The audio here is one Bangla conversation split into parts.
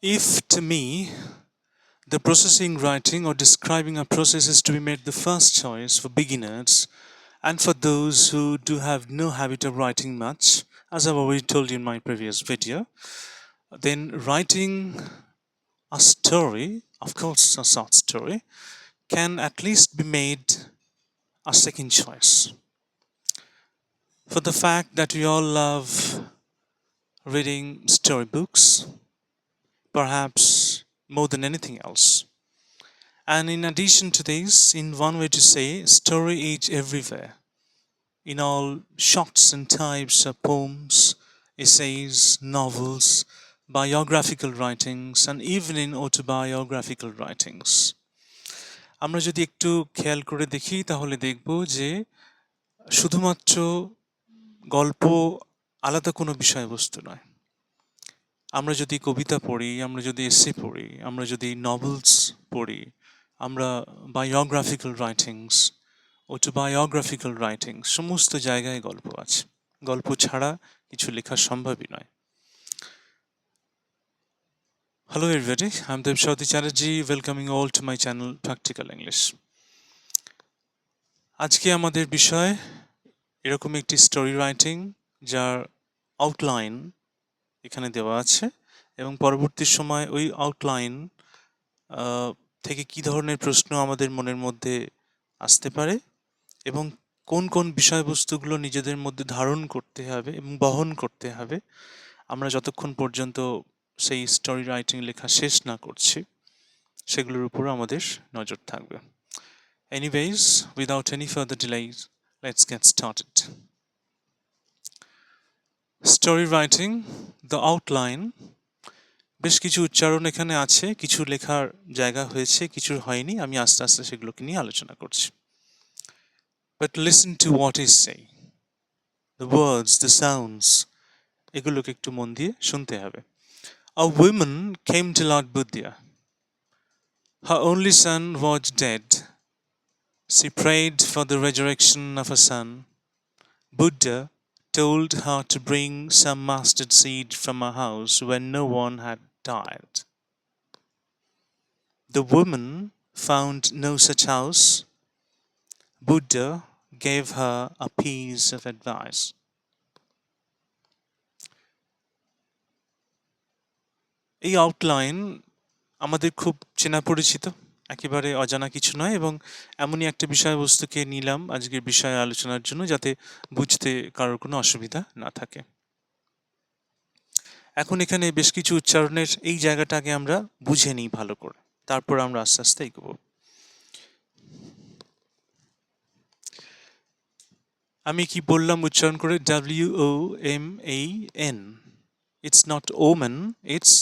If to me, the processing writing or describing a process is to be made the first choice for beginners and for those who do have no habit of writing much, as I've already told you in my previous video, then writing a story, of course, a short story, can at least be made a second choice. For the fact that we all love reading storybooks, perhaps more than anything else. And in addition to this, in one way to say, story is everywhere. In all shots and types of poems, essays, novels, biographical writings, and even in autobiographical writings. আমরা যদি একটু খেয়াল করে দেখি তাহলে দেখব যে শুধুমাত্র গল্প আলাদা কোনো বিষয়বস্তু নয়। আমরা যদি কবিতা পড়ি, আমরা যদি এসে পড়ি, আমরা যদি নভেলস পড়ি, আমরা বায়োগ্রাফিক্যাল রাইটিংস, অটোবায়োগ্রাফিক্যাল রাইটিংস, সমস্ত জায়গায় গল্প আছে। গল্প ছাড়া কিছু লেখা সম্ভবই নয়। Hello everybody, I'm Devshauti Chatterjee, welcoming all to my channel Practical English. আজকে আমাদের বিষয় এরকম একটি স্টোরি রাইটিং যার আউটলাইন এখানে দেওয়া আছে এবং পরবর্তী সময় ওই আউটলাইন থেকে কী ধরনের প্রশ্ন আমাদের মনের মধ্যে আসতে পারে এবং কোন কোন বিষয়বস্তুগুলো নিজেদের মধ্যে ধারণ করতে হবে এবং বহন করতে হবে আমরা যতক্ষণ পর্যন্ত সেই স্টোরি রাইটিং লেখা শেষ না করছি সেগুলোর উপর আমাদের নজর থাকবে। Anyways, without any further delays, let's get started. Story writing, the outline. বেশ কিছু উচ্চারণ এখানে আছে, কিছু লেখার জায়গা হয়েছে, কিছু হয়নি, আমি আস্তে আস্তে সেগুলোকে নিয়ে আলোচনা করছি। But listen to what is saying. The words, the sounds, এগুলোকে একটু মন দিয়ে শুনতে হবে। A woman came to Lord Buddha. Her only son was dead. She prayed for the resurrection of her son. Buddha told her to bring some mustard seed from her house when no one had died. The woman found no such house. Buddha gave her a piece of advice. এই আউটলাইন আমাদের খুব চেনা পরিচিত, একেবারে অজানা কিছু নয় এবং এমনই একটা বিষয়বস্তুকে নিলাম আজকের বিষয়ে আলোচনার জন্য যাতে বুঝতে কারোর কোনো অসুবিধা না থাকে। এখন এখানে বেশ কিছু উচ্চারণের এই জায়গাটাকে আমরা বুঝে নিই ভালো করে, তারপর আমরা আস্তে আস্তে এগোবো। আমি কি বললাম উচ্চারণ করে? WOMAN. It's not omen, it's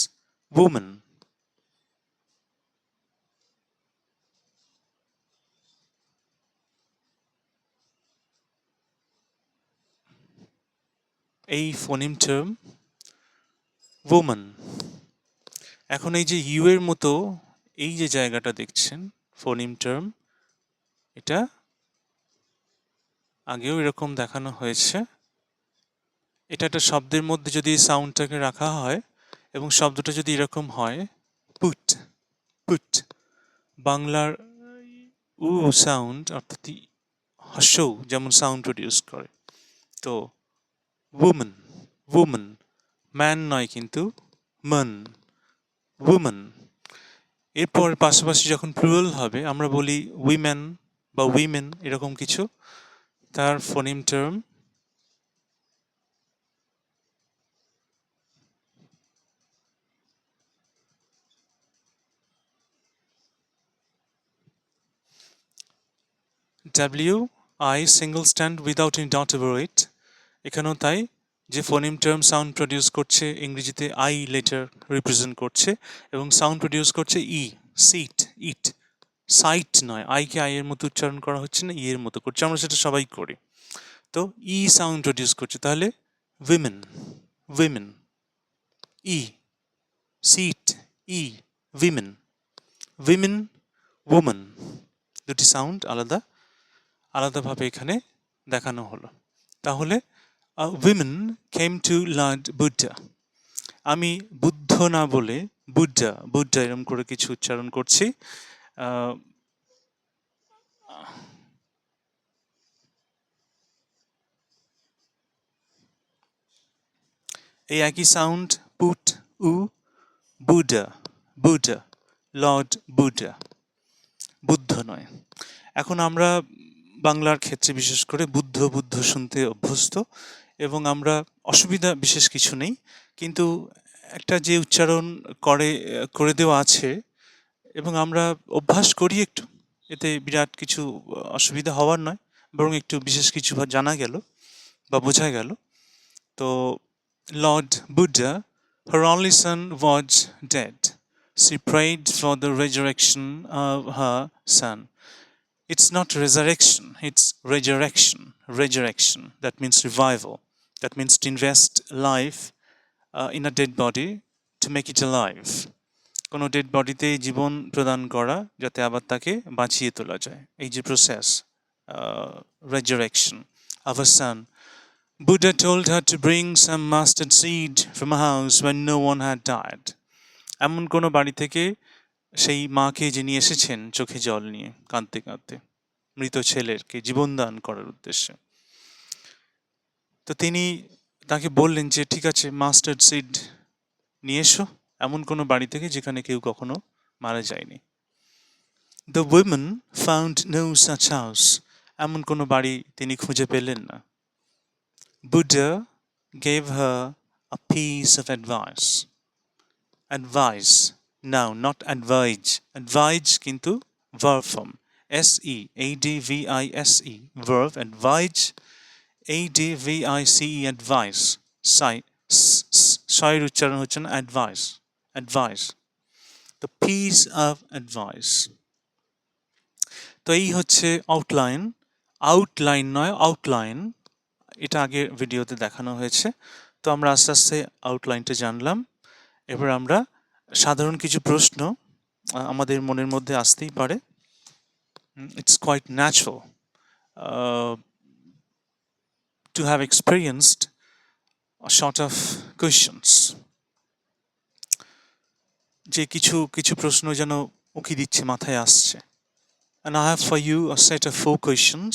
woman. এই ফোনিম টার্ম woman। এখন এই যে ইউ এর মতো এই যে জায়গাটা দেখছেন ফোনিম টার্ম, এটা আগেও এরকম দেখানো হয়েছে। এটা একটা শব্দের মধ্যে যদি সাউন্ডটাকে রাখা হয় এবং শব্দটা যদি এরকম হয় পুট পুট, বাংলার উ সাউন্ড অর্থাৎ হর্ষৌ যেমন সাউন্ড প্রডিউস করে, তো woman woman, ম্যান নয় কিন্তু মান, woman। এরপর পাশাপাশি যখন প্লুরাল হবে আমরা বলি উইমেন বা উইমেন এরকম কিছু, তার phoneme term WI single stand without any dot over it. এখানেও তাই, যে ফোনিম টার্ম সাউন্ড প্রডিউস করছে ইংরেজিতে আই লেটার রিপ্রেজেন্ট করছে এবং সাউন্ড প্রডিউস করছে ই, সিট, ইট, সাইট নয়, আইকে আই এর মতো উচ্চারণ করা হচ্ছে না, ই এর মতো করছে, আমরা সেটা সবাই করি, তো ই সাউন্ড প্রডিউস করছে, তাহলে উইমেন উইমেন, ই, সিট, ই, উইমেন উইমেন, ওম্যান, দুটি সাউন্ড আলাদা আলাদাভাবে এখানে দেখানো হলো। তাহলে women came to Lord Buddha. আমি বুদ্ধ না বলে বুদ্ধা বুদ্ধা এরকম করে কিছু উচ্চারণ করছি। আহ, এই একই সাউন্ড, পুট, উ, বুদ্ধা, বুদ্ধা, লর্ড বুদ্ধা, বুদ্ধ নয়। এখন আমরা বাংলার ক্ষেত্রে বিশেষ করে বুদ্ধ বুদ্ধ শুনতে অভ্যস্ত, এবং আমরা অসুবিধা বিশেষ কিছু নেই, কিন্তু একটা যে উচ্চারণ করে দেওয়া আছে এবং আমরা অভ্যাস করি একটু, এতে বিরাট কিছু অসুবিধা হওয়ার নয়, বরং একটু বিশেষ কিছু জানা গেল বা বোঝা গেল। তো Lord Buddha, her only son was dead. She prayed for the resurrection of her son. It's not resurrection, it's resurrection. Resurrection, that means revival. That means to invest life in a dead body to make it alive. কোনো ডেড বডিতে জীবন প্রদান করা যাতে আবার তাকে বাঁচিয়ে তোলা যায়, এই যে process, resurrection of a son. Buddha told her to bring some mustard seed from a house when no one had died. এমন কোনো বাড়ি থেকে সেই মাকে যিনি এসেছেন চোখে জল নিয়ে কাঁদতে কাঁদতে মৃত ছেলেরকে জীবনদান করার উদ্দেশ্যে, তো তিনি তাকে বললেন যে ঠিক আছে, মাস্টার্ড সিড নিয়ে এসো এমন কোনো বাড়ি থেকে যেখানে কেউ কখনো মারা যায়নি। The women found no such house. এমন কোনো বাড়ি তিনি খুঁজে পেলেন না। Buddha gave her a piece of advice. Advice, now not advise. Advise কিন্তু verb form. S-E-A-D-V-I-S-E, verb. Advise, A-D-V-I-C-E, advice. সাইর উচ্চারণ হচ্ছে না, advice. Advice, the piece of advice. তো এই হচ্ছে আউটলাইন, আউটলাইন নয় আউটলাইন, এটা আগের ভিডিওতে দেখানো হয়েছে। তো আমরা আস্তে আস্তে আউটলাইনটা জানলাম। এবার আমরা সাধারণ কিছু প্রশ্ন আমাদের মনের মধ্যে আসতেই পারে। It's quite natural to have experienced a sort of questions, যে কিছু কিছু প্রশ্ন যেন উকি দিচ্ছে, মাথায় আসছে। And I have for you a set of 4 questions.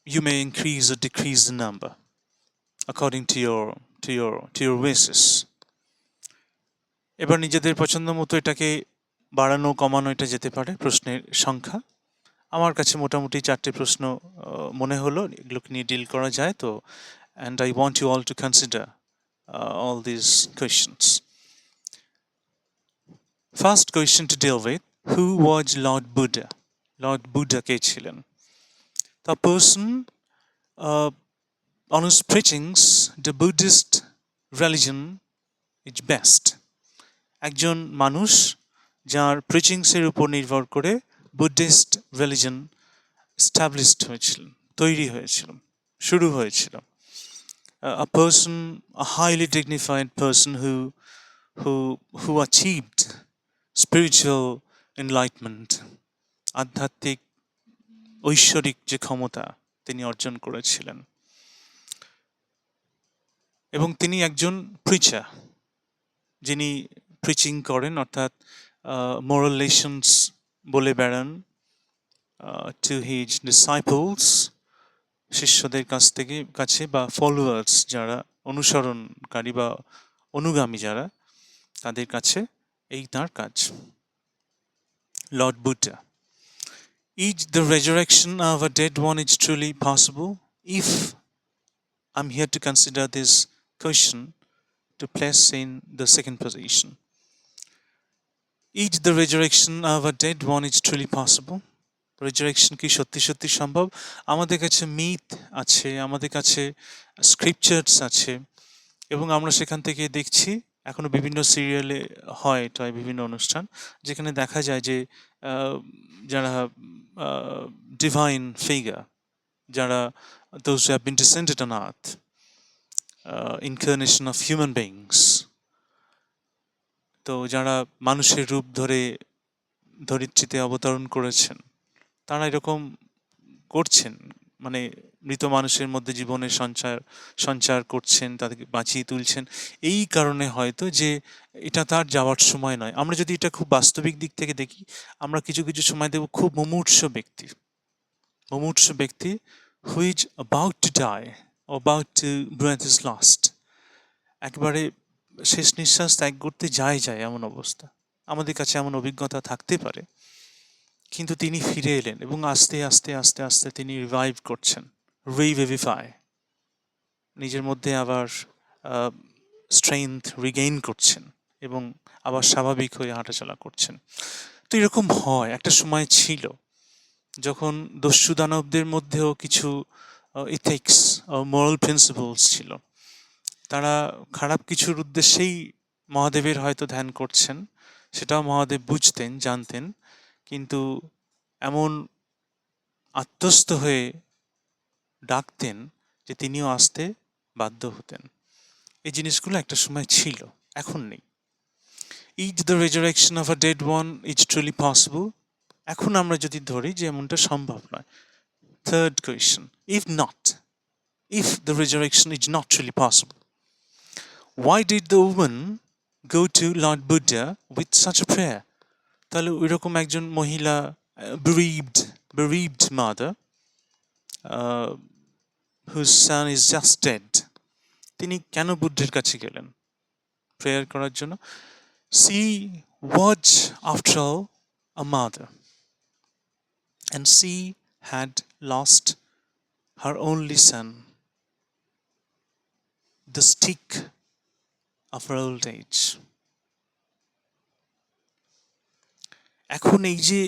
You may increase or decrease the number according to your wishes. এবার নিজেদের পছন্দ মতো এটাকে বাড়ানো কমানো এটা যেতে পারে প্রশ্নের সংখ্যা। আমার কাছে মোটামুটি 4টে প্রশ্ন মনে হলো, এগুলোকে নিয়ে ডিল করা যায় তো, and I want you all to consider all these questions. First question to deal with: who was Lord Buddha? Lord Buddha কে ছিলেন? The person on whose preachings the Buddhist religion is best. একজন মানুষ যার প্রিচিংসের উপর নির্ভর করে বুদ্ধিস্ট রিলিজন established হয়েছিল, তৈরি হয়েছিল, শুরু হয়েছিল। A person, a highly dignified person who achieved spiritual enlightenment, আধ্যাত্মিক ঐশ্বরিক যে ক্ষমতা তিনি অর্জন করেছিলেন, এবং তিনি একজন প্রিচার, যিনি প্রিচিং করেন, অর্থাৎ মোরাল লেসন্স বলে বেড়ান টু হিজ ডিসাইপলস, শিষ্যদের কাছে বা ফলোয়ার্স যারা, অনুসরণকারী বা অনুগামী যারা, তাদের কাছে এই তার কাজ। Lord Buddha: Is the resurrection of a dead one is truly possible? If I'm here to consider this question to place in the second position. Is the resurrection of a dead one is truly possible? Resurrection কি সত্যি সত্যি সম্ভব? আমাদের কাছে মিথ আছে, আমাদের কাছে স্ক্রিপচার্স আছে, এবং আমরা সেখান থেকে দেখছি এখনো বিভিন্ন সিরিয়ালে হয় বিভিন্ন অনুষ্ঠান, যেখানে দেখা যায় যে যারা ডিভাইন ফিগার, যারা those who have been descended on earth, incarnation of human beings, তো যারা মানুষের রূপ ধরে ধরিত্রীতে অবতরণ করেছেন, তারা এরকম করছেন, মানে মৃত মানুষের মধ্যে জীবনের সঞ্চার করছেন, তাদেরকে বাঁচিয়ে তুলছেন। এই কারণে হয়তো যে এটা তার যাওয়ার সময় নয়। আমরা যদি এটা খুব বাস্তবিক দিক থেকে দেখি, আমরা কিছু কিছু সময় দেখব খুব মুমূর্ষু ব্যক্তি who is about to die, about to breath is last, একেবারে শেষ নিঃশ্বাস ত্যাগ করতে যায় এমন অবস্থা। আমাদের কাছে এমন অভিজ্ঞতা থাকতে পারে, কিন্তু তিনি ফিরে এলেন এবং আস্তে আস্তে আস্তে আস্তে তিনি রিভাইভ করছেন, রিভিভিফাই, নিজের মধ্যে আবার স্ট্রেংথ রিগেইন করছেন এবং আবার স্বাভাবিক হয়ে হাঁটাচলা করছেন। তো এরকম হয়, একটা সময় ছিল যখন দস্যু দানবদের মধ্যেও কিছু ইথিক্স, মোরাল প্রিন্সিপলস ছিল। তারা খারাপ কিছুর উদ্দেশ্যেই মহাদেবের হয়তো ধ্যান করছেন, সেটাও মহাদেব বুঝতেন, জানতেন, কিন্তু এমন আত্মস্থ হয়ে ডাকতেন যে তিনিও আসতে বাধ্য হতেন। এই জিনিসগুলো একটা সময় ছিল, এখন নেই। Is the resurrection of a dead one is truly possible? এখন আমরা যদি ধরি যে এমনটা সম্ভব নয়, third question, if the resurrection is not truly possible, why did the woman go to Lord Buddha with such a prayer? তাহলে ওইরকম একজন মহিলা, bereaved mother, whose son is just dead, তিনি কেন বুদ্ধের কাছে গেলেন প্রেয়ার করার জন্য? She was, after all, a mother, and she had lost her only son, the stick of her old age. এখন এই যে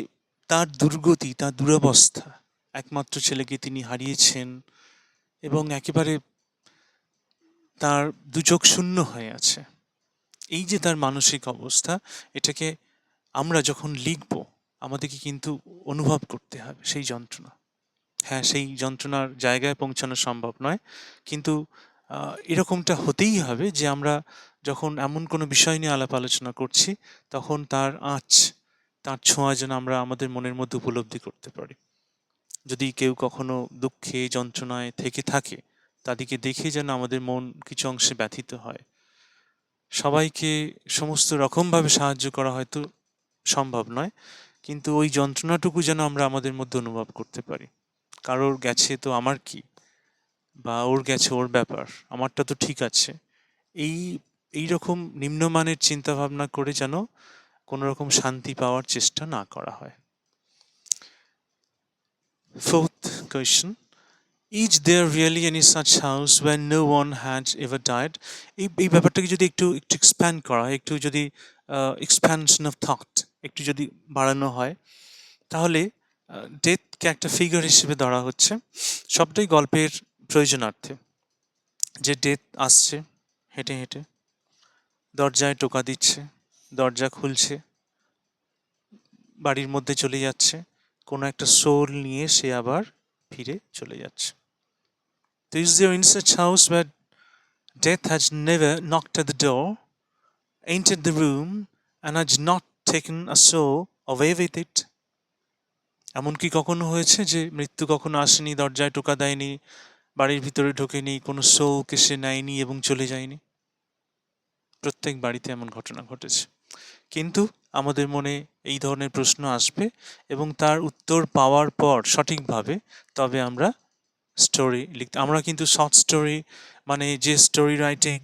তার দুর্গতি, তার দুরবস্থা, একমাত্র ছেলেকে তিনি হারিয়েছেন এবং একেবারে তার দু চোখ শূন্য হয়ে আছে, এই যে তার মানসিক অবস্থা, এটাকে আমরা যখন লিখব আমাদেরকে কিন্তু অনুভব করতে হবে সেই যন্ত্রণা। হ্যাঁ, সেই যন্ত্রণার জায়গায় পৌঁছানো সম্ভব নয়, কিন্তু এরকমটা হতেই হবে যে আমরা যখন এমন কোনো বিষয় নিয়ে আলাপ আলোচনা করছি, তখন তার ছোঁয়া যেন আমরা আমাদের মনের মধ্যে উপলব্ধি করতে পারি। যদি কেউ কখনো দুঃখে, যন্ত্রণায় থেকে থাকে, তাদেরকে দেখে যেন আমাদের মন কিছু অংশে ব্যথিত হয়। সবাইকে সমস্ত রকমভাবে সাহায্য করা হয়তো সম্ভব নয়, কিন্তু ওই যন্ত্রণাটুকু যেন আমরা আমাদের মধ্যে অনুভব করতে পারি। কারোর গেছে তো আমার কি, বা ওর গেছে ওর ব্যাপার, আমারটা তো ঠিক আছে। এই রকম নিম্নমানের চিন্তাভাবনা করে যেন কোনো রকম শান্তি পাওয়ার চেষ্টা না করা হয়। Fourth question, is there really any such house where no one had ever died? এই ব্যাপারটাকে যদি একটু এক্সপ্যান্ড করা হয়, একটু যদি এক্সপ্যানশন অফ থট একটু যদি বাড়ানো হয়, তাহলে ডেথকে একটা ফিগার হিসেবে ধরা হচ্ছে। সবটাই গল্পের প্রয়োজনার্থে, যে ডেথ আসছে হেঁটে হেঁটে, দরজায় টোকা দিচ্ছে, দরজা খুলছে, বাড়ির মধ্যে চলে যাচ্ছে, কোনো একটা সোল নিয়ে সে আবার ফিরে চলে যাচ্ছে। তো is there in such house where death has never knocked at the door, entered the room, and has not taken a soul away with it? এমন কি কখনো হয়েছে যে মৃত্যু কখনো আসেনি, দরজায় টোকা দেয়নি, বাড়ির ভিতরে ঢোকেনি, কোনো সোলকে সে নেয়নি এবং চলে যায়নি? প্রত্যেক বাড়িতে এমন ঘটনা ঘটেছে। কিন্তু আমাদের মনে এই ধরনের প্রশ্ন আসবে এবং তার উত্তর পাওয়ার পর সঠিকভাবে তবে আমরা স্টোরি লিখতে, আমরা কিন্তু শর্ট স্টোরি, মানে যে স্টোরি রাইটিং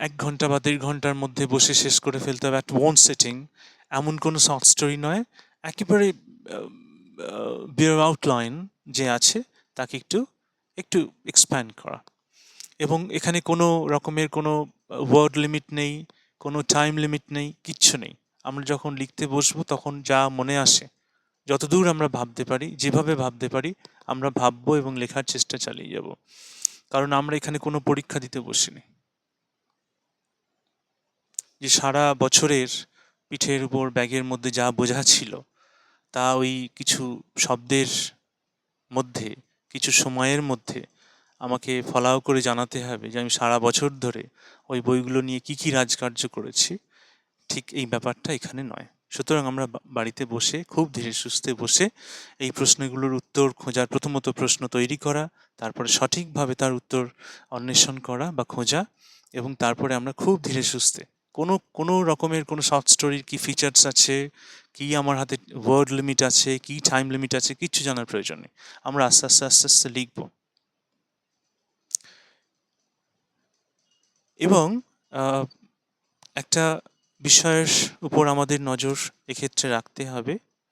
1 ঘন্টা বা 1.5 ঘন্টার মধ্যে বসে শেষ করে ফেলতে হবে অ্যাট ওয়ান সিটিং, এমন কোনো শর্ট স্টোরি নয়। একেবারে বিয়ার আউটলাইন যে আছে তাকে একটু একটু এক্সপ্যান্ড করা, এবং এখানে কোনো রকমের কোনো ওয়ার্ড লিমিট নেই, কোনো টাইম লিমিট নেই, কিচ্ছু নেই। আমরা যখন লিখতে বসবো তখন যা মনে আসে, যতদূর আমরা ভাবতে পারি, যেভাবে ভাবতে পারি আমরা ভাববো এবং লেখার চেষ্টা চালিয়ে যাব, কারণ আমরা এখানে কোনো পরীক্ষা দিতে বসিনি। যে সারা বছরের পিঠের উপর ব্যাগের মধ্যে যা বোঝা ছিল, তা ওই কিছু শব্দের মধ্যে, কিছু সময়ের মধ্যে আমাকে ফলাও করে জানাতে হবে যে আমি সারা বছর ধরে ওই বইগুলো নিয়ে কি কি রাজকার্য করেছি। ঠিক এই ব্যাপারটা এখানে নয়। সুতরাং আমরা বাড়িতে বসে খুব ধীরে সুস্থে বসে এই প্রশ্নগুলোর উত্তর খোঁজার, প্রথমত প্রশ্ন তৈরি করা, তারপরে সঠিকভাবে তার উত্তর অন্বেষণ করা বা খোঁজা, এবং তারপরে আমরা খুব ধীরে সুস্থে কোনো রকমের কোনো শর্ট স্টোরির কি ফিচার্স আছে, কি আমার হাতে ওয়ার্ড লিমিট আছে, কি টাইম লিমিট আছে, কিচ্ছু জানার প্রয়োজন নেই। আমরা আস্তে আস্তে আস্তে আস্তে লিখব। এবং একটা বিষয়ের উপর আমাদের নজর এক্ষেত্রে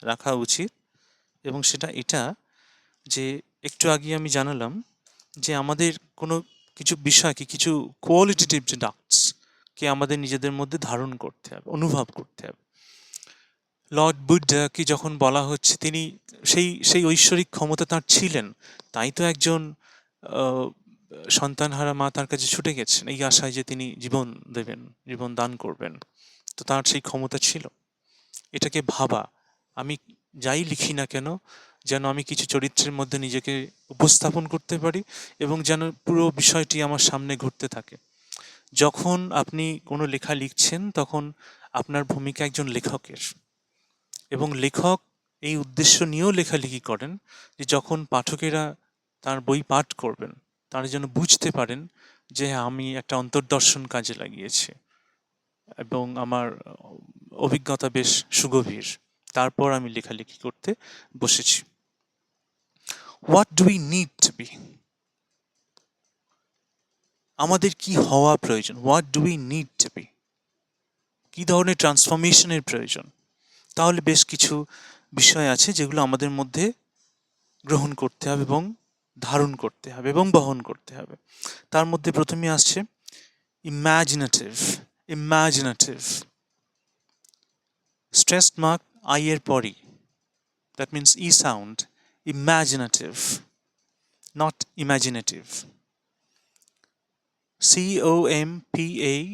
রাখা উচিত, এবং সেটা এটা যে একটু আগে আমি জানালাম যে আমাদের কোনো কিছু বিষয়কে, কিছু কোয়ালিটেটিভ যে ডাক্টস কে আমাদের নিজেদের মধ্যে ধারণ করতে হবে, অনুভব করতে হবে। লর্ড বুদ্ধকে যখন বলা হচ্ছে, তিনি সেই ঐশ্বরিক ক্ষমতা তার ছিলেন, তাই তো একজন সন্তানহারা মা তার কাছে ছুটে গেছেন এই আশায় যে তিনি জীবন দেবেন, জীবন দান করবেন। তো তার সেই ক্ষমতা ছিল। এটাকে ভাবা, আমি যাই লিখি না কেন যেন আমি কিছু চরিত্রের মধ্যে নিজেকে উপস্থাপন করতে পারি, এবং যেন পুরো বিষয়টি আমার সামনে ঘটতে থাকে। যখন আপনি কোনো লেখা লিখছেন তখন আপনার ভূমিকা একজন লেখকের, এবং লেখক এই উদ্দেশ্য নিয়েও লেখালেখি করেন যে যখন পাঠকেরা তার বই পাঠ করবেন তারা যেন বুঝতে পারেন যে আমি একটা অন্তর্দর্শন কাজে লাগিয়েছি এবং আমার অভিজ্ঞতা বেশ সুগভীর, তারপর আমি লেখালেখি করতে বসেছি। What do we need to be? আমাদের কি হওয়া প্রয়োজন? What do we need to be? কি ধরনের ট্রান্সফরমেশনের প্রয়োজন? তাহলে বেশ কিছু বিষয় আছে যেগুলো আমাদের মধ্যে গ্রহণ করতে হবে এবং ধারণ করতে হবে এবং বহন করতে হবে। তার মধ্যে প্রথমে আসছে imaginative. Imaginative stressed mark I এর পরই, that means E sound, imaginative, not imaginative. COMPASSIONATE,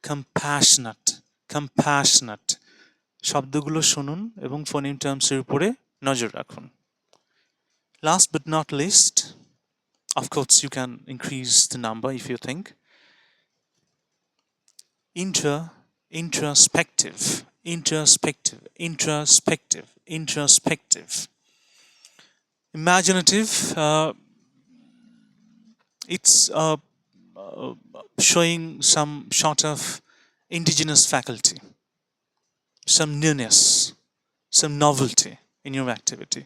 compassionate, compassionate শব্দগুলো শুনুন এবং ফোনিম টার্মসের উপরে নজর রাখুন। Last but not least, of course you can increase the number if you think, introspective, introspective, introspective, introspective. Imaginative, it's showing some sort of indigenous faculty, some newness, some novelty in your activity.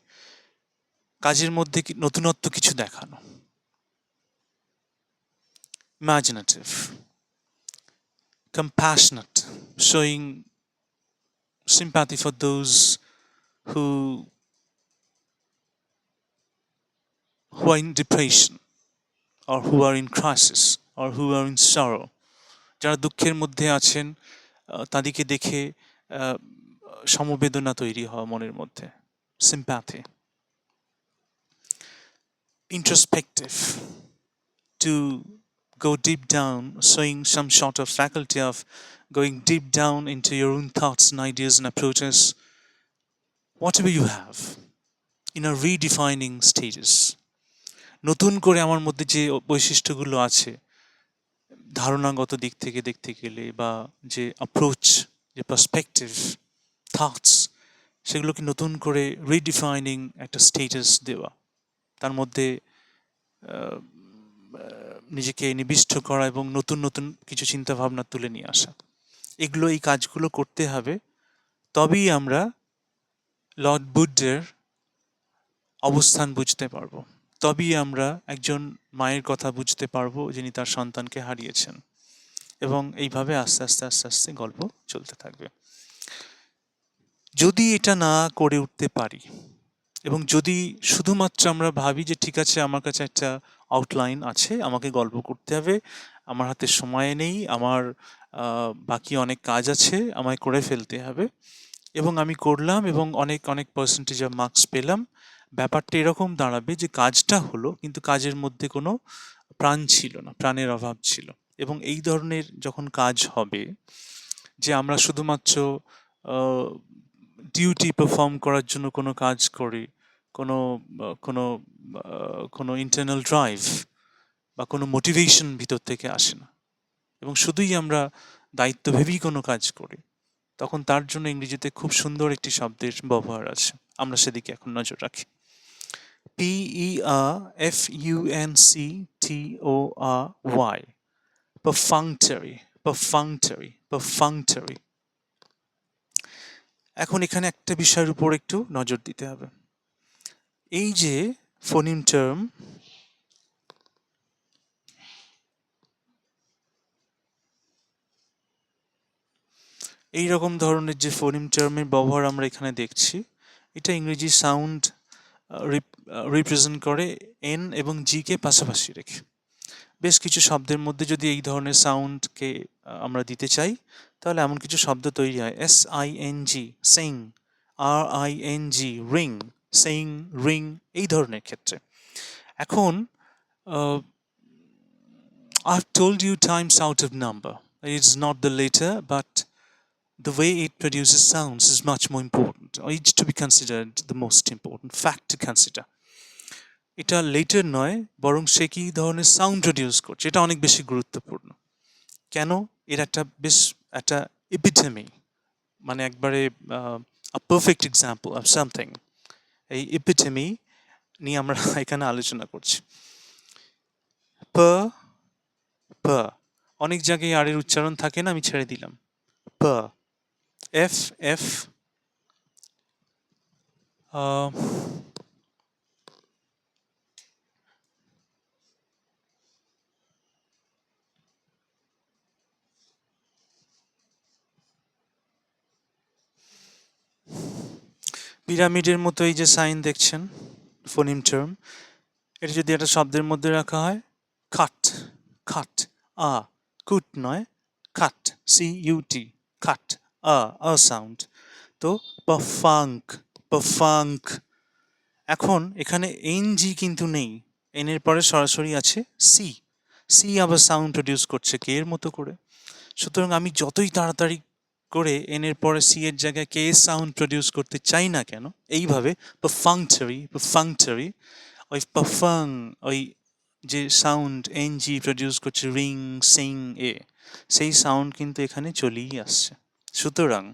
কাজের মধ্যে নতুনত্ব কিছু দেখানো। Imaginative. Compassionate, showing sympathy for those who are in depression or who are in crisis or who are in sorrow. যারা দুঃখের মধ্যে আছেন তাদেরকে দেখে সমবেদনা তৈরি হওয়া মনের মধ্যে, sympathy. Introspective, to go deep down, showing some sort of faculty of going deep down into your own thoughts and ideas and approaches, whatever you have, in a redefining status. নতুন করে আমার মধ্যে যে বৈশিষ্ট্যগুলো আছে ধারণাগত দিক থেকে দেখতে গেলে, বা যে অ্যাপ্রোচ, যে পার্সপেক্টিভ, থটস, সেগুলোকে নতুন করে রিডিফাইনিং একটা স্টেটাস দেওয়া, তার মধ্যে নিজেকে নিবিষ্ট করা এবং নতুন নতুন কিছু চিন্তাভাবনা তুলে নিয়ে আসা, এই কাজগুলো করতে হবে। তবেই আমরা লর্ড বুদ্ধের অবস্থান বুঝতে পারবো, তবেই আমরা একজন মায়ের কথা বুঝতে পারবো যিনি তার সন্তানকে হারিয়েছেন, এবং এইভাবে আস্তে আস্তে আস্তে আস্তে গল্প চলতে থাকবে। যদি এটা না করে উঠতে পারি, এবং যদি শুধুমাত্র আমরা ভাবি যে ঠিক আছে আমার কাছে একটা আউটলাইন আছে, আমাকে গল্প করতে হবে, আমার হাতে সময় নেই, আমার বাকি অনেক কাজ আছে, আমায় করে ফেলতে হবে, এবং আমি করলাম এবং অনেক অনেক পার্সেন্টেজ অফ মার্কস পেলাম, ব্যাপারটা এরকম দাঁড়াবে যে কাজটা হলো কিন্তু কাজের মধ্যে কোনো প্রাণ ছিল না, প্রাণের অভাব ছিল। এবং এই ধরনের যখন কাজ হবে, যে আমরা শুধুমাত্র ডিউটি পারফর্ম করার জন্য কোনো কাজ করি, কোনো কোনো কোনো ইন্টারনাল ড্রাইভ বা কোনো মোটিভেশন ভিতর থেকে আসে না, এবং শুধুই আমরা দায়িত্ব ভেবেই কোনো কাজ করি, তখন তার জন্য ইংরেজিতে খুব সুন্দর একটি শব্দের ব্যবহার আছে। আমরা সেদিকে এখন নজর রাখি। Perfunctory, perfunctory, perfunctory, perfunctory। এখন এখানে একটা বিষয়ের উপর একটু নজর দিতে হবে। এই যে ফোনিম টার্ম, এই রকম ধরনের যে ফোনিম টার্মের ব্যবহার আমরা এখানে দেখছি, এটা ইংরেজি সাউন্ড রিপ্রেজেন্ট করে এন এবং জি কে পাশাপাশি রেখে। বেশ কিছু শব্দের মধ্যে যদি এই ধরনের সাউন্ডকে আমরা দিতে চাই, তাহলে এমন কিছু শব্দ তৈরি হয়। SING, Singh, RING, ring, Singh, ring, এই ধরনের ক্ষেত্রে। এখন I've told you times out of number, it's not the letter but the way it produces sounds is much more important, or it's to be considered the most important fact to consider. এটা লেটার নয়, বরং সে কি ধরনের সাউন্ড প্রডিউস করছে, এটা অনেক বেশি গুরুত্বপূর্ণ। কেন? এর একটা এপিটেমি, মানে একবারে পারফেক্ট এক্সাম্পল অফ সামথিং। এই এপিটেমি নিয়ে আমরা এখানে আলোচনা করছি। প প অনেক জায়গায় আর এর উচ্চারণ থাকে না, আমি ছেড়ে দিলাম। প, এফ এফ, পিরামিডের মতো এই যে সাইন দেখছেন, ফোনিম টার্ম, এটা যদি একটা শব্দের মধ্যে রাখা হয়, খাট, খাট, কুট নয়, খাট, CUT, খাট, সাউন্ড। তো পাফাঙ্ক, পাফাঙ্ক। এখন এখানে NG কিন্তু নেই, এন এর পরে সরাসরি আছে সি। সি আবার সাউন্ড প্রডিউস করছে কে এর মতো করে। সুতরাং আমি যতই তাড়াতাড়ি করে এন এর পরে সি এর জায়গায় কে সাউন্ড প্রডিউস করতে চাই না কেন, এইভাবে পারফাংটারি, পারফাংটারি, ওই পারফাং, ওই যে সাউন্ড NG প্রডিউস করছে রিং, সিং, সেই সাউন্ড কিন্তু এখানে চলেই আসছে। সুতরাং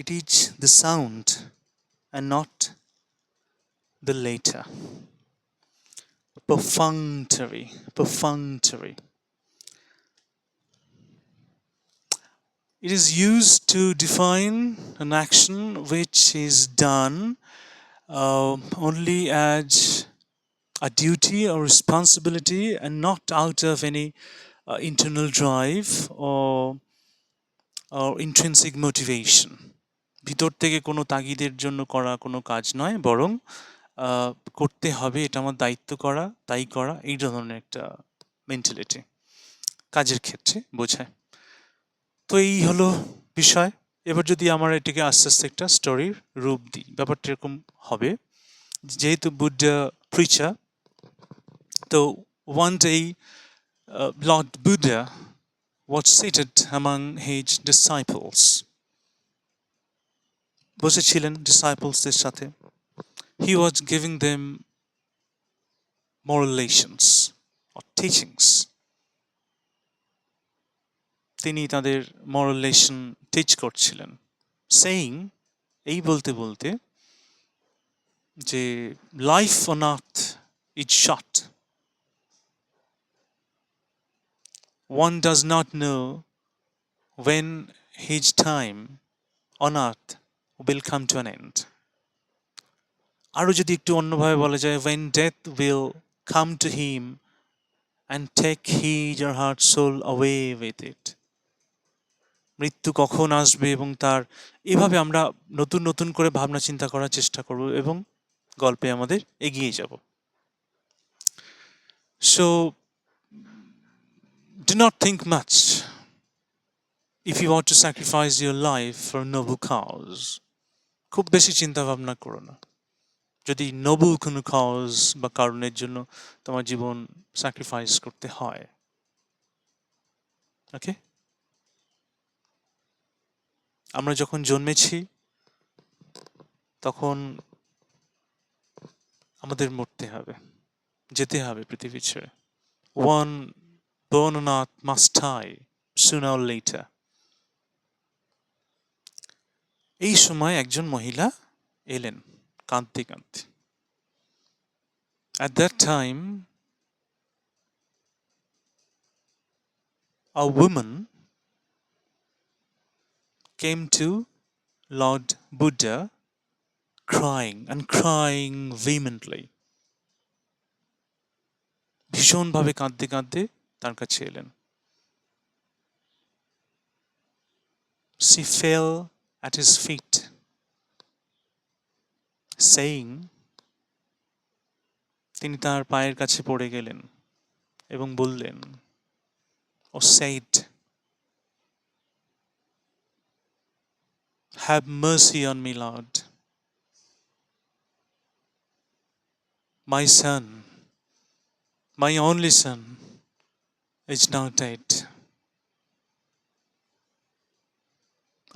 it is the sound and not the letter. Perfunctory, perfunctory. It is used to define an action which is done only as a duty or responsibility and not out of any internal drive or intrinsic motivation. ভিতর থেকে কোনো তাগিদের জন্য করা কোনো কাজ নয়, বরং করতে হবে, এটা আমার দায়িত্ব, করা তাই করা, এই ধরনের একটা মেন্টালিটি কাজের ক্ষেত্রে বোঝায়। তো এই হলো বিষয়। এবার যদি আমরা এটাকে আস্তে আস্তে একটা স্টোরির রূপ দিই, ব্যাপারটা এরকম হবে। যেহেতু বুদ্ধা প্রিচার, তো one day Lord Buddha was seated among his disciples, বসেছিলেন ডিসাইপলসদের সাথে। He was giving them moral lessons or teachings. তিনি তাদের moral lesson টিচ করছিলেন, saying, এই বলতে বলতে যে life on earth is short. One does not know when his time on earth will come to an end. আরো যদি একটু অন্যভাবে বলা যায়, when death will come to him and take his or her soul away with it. মৃত্যু কখন আসবে এবং তার, এভাবে আমরা নতুন নতুন করে ভাবনা চিন্তা করার চেষ্টা করব এবং গল্পে আমাদের এগিয়ে যাব। So do not think much if you want to sacrifice your life for a noble cause. খুব বেশি চিন্তা ভাবনা করো না যদি নোবেল কোনো কজ বা কারণের জন্য তোমার জীবন স্যাক্রিফাইস করতে হয়। ওকে, আমরা যখন জন্মেছি তখন আমাদের মরতে হবে, যেতে হবে পৃথিবী ছেড়ে। One born on earth must die. sooner or later. এই সময় একজন মহিলা এলেন কাঁদতে কাঁদতে. At that time, a woman came to Lord Buddha crying and crying vehemently. ভীষণভাবে কাঁদতে কাঁদতে তার কাছে এলেন. She fell at his feet, saying, তিনি তার পায়ের কাছে পড়ে গেলেন এবং বললেন, or said, have mercy on me, Lord. My son, my only son, is now dead.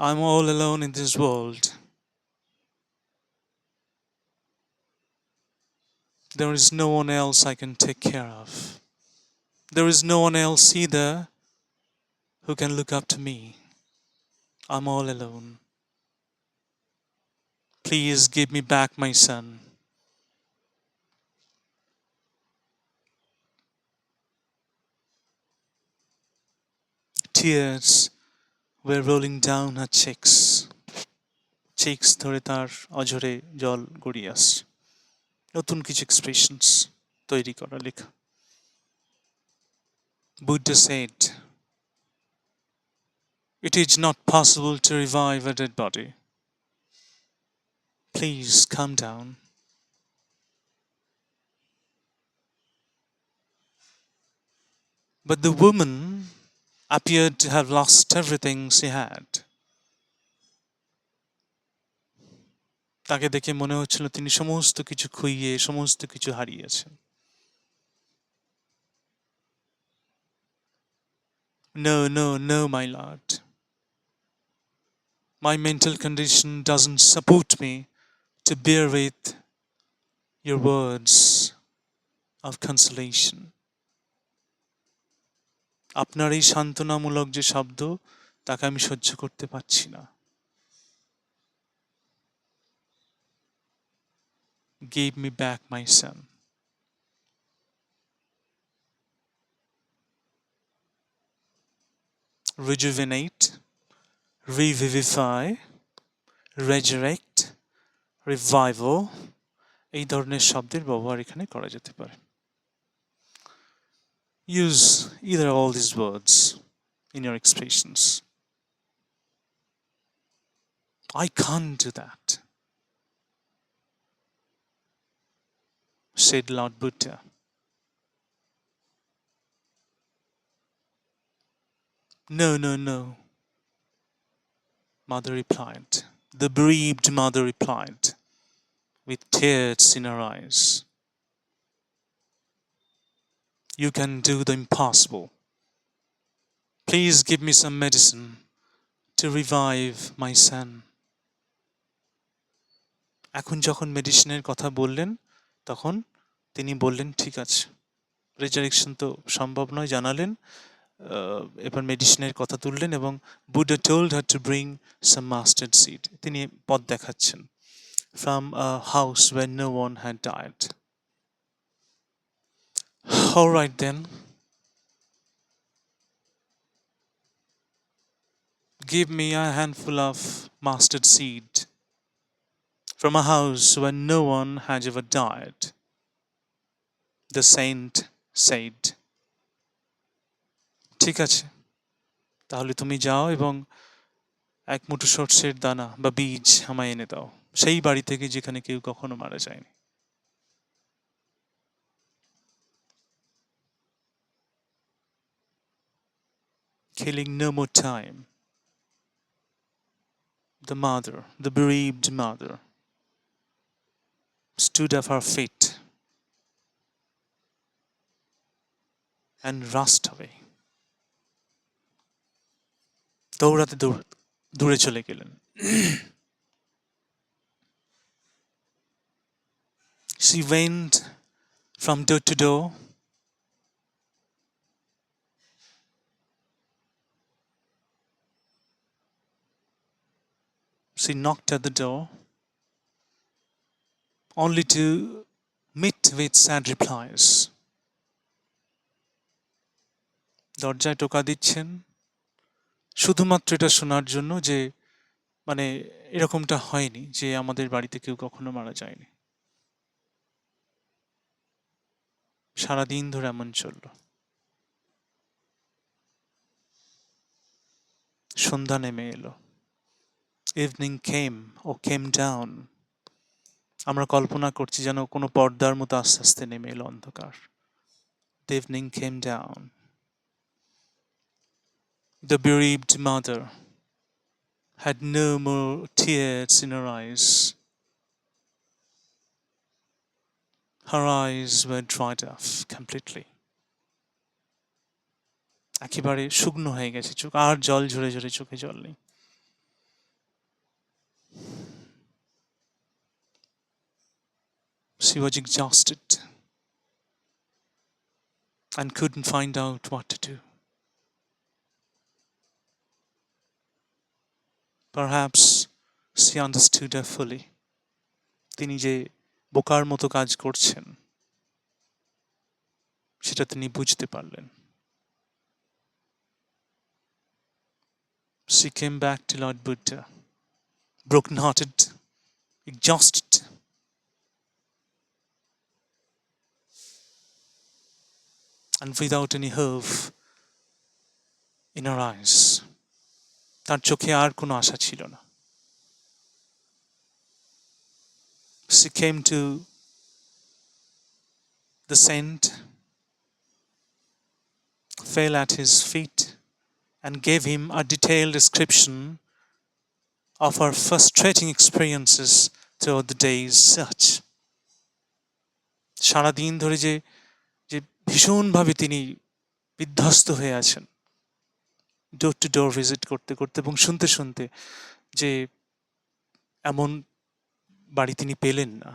I'm all alone in this world. There is no one else I can take care of. There is no one else either who can look up to me. I'm all alone. Please give me back my son. Tears were rolling down her cheeks. Cheeks ধরে তার অঝরে জল গড়িয়ে আসছে. নতুন কিছু এক্সপ্রেশনস তৈরি করা লেখা. Buddha said, it is not possible to revive a dead body. Please calm down. But the woman appeared to have lost everything she had. তাকে দেখে মনে হচ্ছিল তিনি সমস্ত কিছু খুইয়ে সমস্ত কিছু হারিয়েছেন. No, no, no, my lord. My mental condition doesn't support me to bear with your words of consolation. আপনার এই সান্ত্বনামূলক যে শব্দ তাকে আমি সহ্য করতে পারছি না. Give me back my son. Rejuvenate, revivify, resurrect, revival, এই ধরনের শব্দের ব্যবহার এখানে করা যেতে পারে. Use either all these words in your expressions. I can't do that, said Lord Buddha. No, no, no, mother replied. The bereaved mother replied, with tears in her eyes. You can do the impossible. Please give me some medicine to revive my son. এখন যখন মেডিসিনের কথা বললেন তখন তিনি বললেন ঠিক আছে, রেজারেকশন তো সম্ভব নয় জানালেন. এবার মেডিসিনের কথা তুললেন এবং Buddha told her to bring some mustard seed. তিনি পথ দেখাচ্ছেন from a house where no one had died. All right then, give me a handful of mustard seed from a house where no one had ever died, the saint said. ঠিক আছে, তাহলে তুমি যাও এবং এক মুঠো সর্ষের দানা বা বীজ আমায় এনে দাও সেই বাড়ি থেকে যেখানে কেউ কখনো মারা যায়নি. Killing no more time, the mother, the bereaved mother, stood up her feet and rushed away. দৌড়াতে দৌড়াতে দূরে চলে গেলেন. She went from door to door, She knocked at the door, only to meet with sad replies. দরজায় টোকা দিচ্ছেন শুধুমাত্র এটা শোনার জন্য যে মানে এরকমটা হয়নি যে আমাদের বাড়িতে কেউ কখনো মারা যায়নি। সারাদিন ধরে এমন চলল। সন্ধ্যা নেমে এলো। Evening came down. আমরা কল্পনা করছি যেন কোনো পর্দার মতো আস্তে আস্তে নেমে এলো অন্ধকার। The evening came down. The bereaved mother had no more tears in her eyes. Her eyes were dried off completely. একেবারে শুকনো হয়ে গেছে চোখ, আর জল ঝরে ঝরে চোখে জল নেই। She was exhausted and couldn't find out what to do. Perhaps she understood her fully. তিনি যে বোকার মতো কাজ করছেন সেটা তিনি বুঝতে পারলেন। She came back to Lord Buddha, broken-hearted, exhausted, and without any hope in her eyes. তার চোখে আর কোনো আশা ছিল না। She came to the saint, fell at his feet, and gave him a detailed description of her frustrating experiences throughout the day's search. সারাদিন ধরে যে ভীষণভাবে তিনি বিধ্বস্ত হয়ে আছেন, ডোর টু ডোর ভিজিট করতে করতে এবং শুনতে শুনতে যে এমন বাড়ি তিনি পেলেন না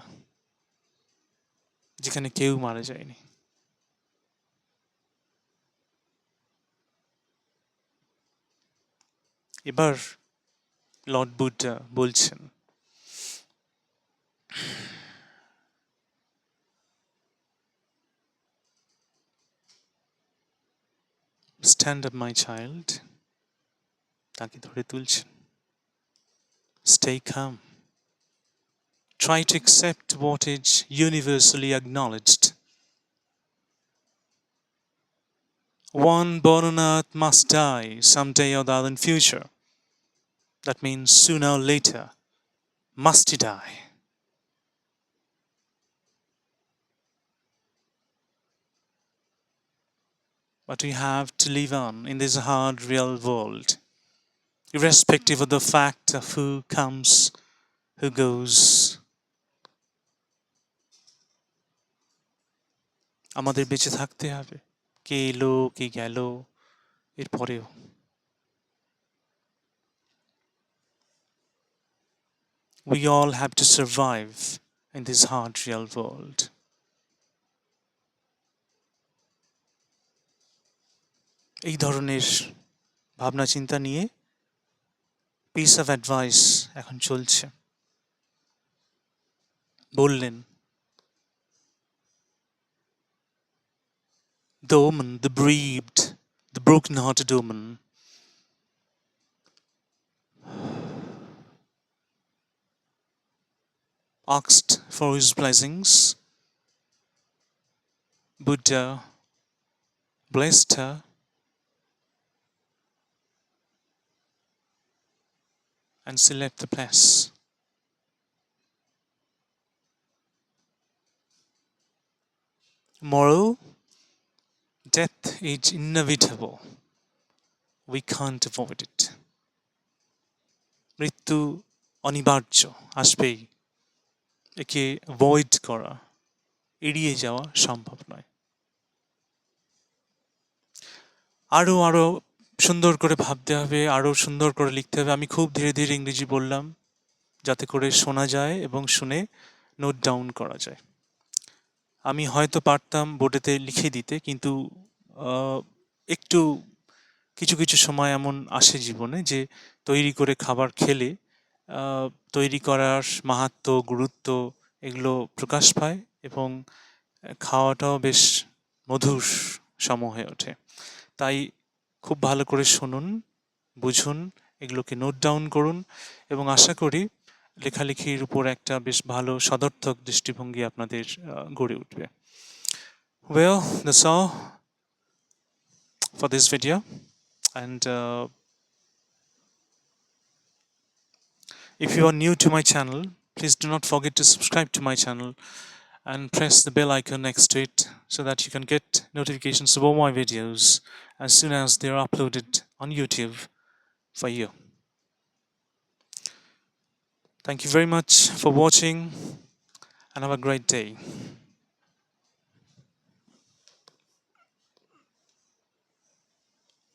যেখানে কেউ মারা যায়নি। এবার লর্ড বুদ্ধা বলছেন, Stand up, my child. তাকে ধরে তুলছেন। Stay calm. Try to accept what is universally acknowledged. One born on earth must die someday or the other in future. That means sooner or later, must he die. But we have to live on in this hard, real world, irrespective of the fact of who comes, who goes. আমাদের বেঁচে থাকতে হবে, কে এলো কে গেল এরপরেও। We all have to survive in this hard, real world. এই ধরনের ভাবনা চিন্তা নিয়ে পিস অফ অ্যাডভাইস এখন চলছে। বললেন, the woman, the bereaved, the broken-hearted woman asked for his blessings. Buddha blessed her, and she left the place. Moral, death is inevitable. We can't avoid it. মৃত্যু অনিবার্য, আসবেই। একে অ্যাভয়েড করা, এড়িয়ে যাওয়া সম্ভব নয়। আরও আরও সুন্দর করে ভাবতে হবে, আরও সুন্দর করে লিখতে হবে। আমি খুব ধীরে ধীরে ইংরেজি বললাম যাতে করে শোনা যায় এবং শুনে নোট ডাউন করা যায়। আমি হয়তো পারতাম বোর্ডেতে লিখে দিতে, কিন্তু একটু কিছু কিছু সময় এমন আসে জীবনে যে তৈরি করে খাবার খেলে তৈরি করার মাহাত্ম্য, গুরুত্ব এগুলো প্রকাশ পায় এবং খাওয়াটাও বেশ মধুর সম হয়ে ওঠে। তাই খুব ভালো করে শুনুন, বুঝুন, এগুলোকে নোট ডাউন করুন এবং আশা করি লেখালেখির উপর একটা বেশ ভালো সদর্থক দৃষ্টিভঙ্গি আপনাদের গড়ে উঠবে। Well, that's all for this video, and if you are new to my channel, please do not forget to subscribe to my channel and press the bell icon next to it so that you can get notifications of all my videos as soon as they are uploaded on YouTube for you. Thank you very much for watching and have a great day.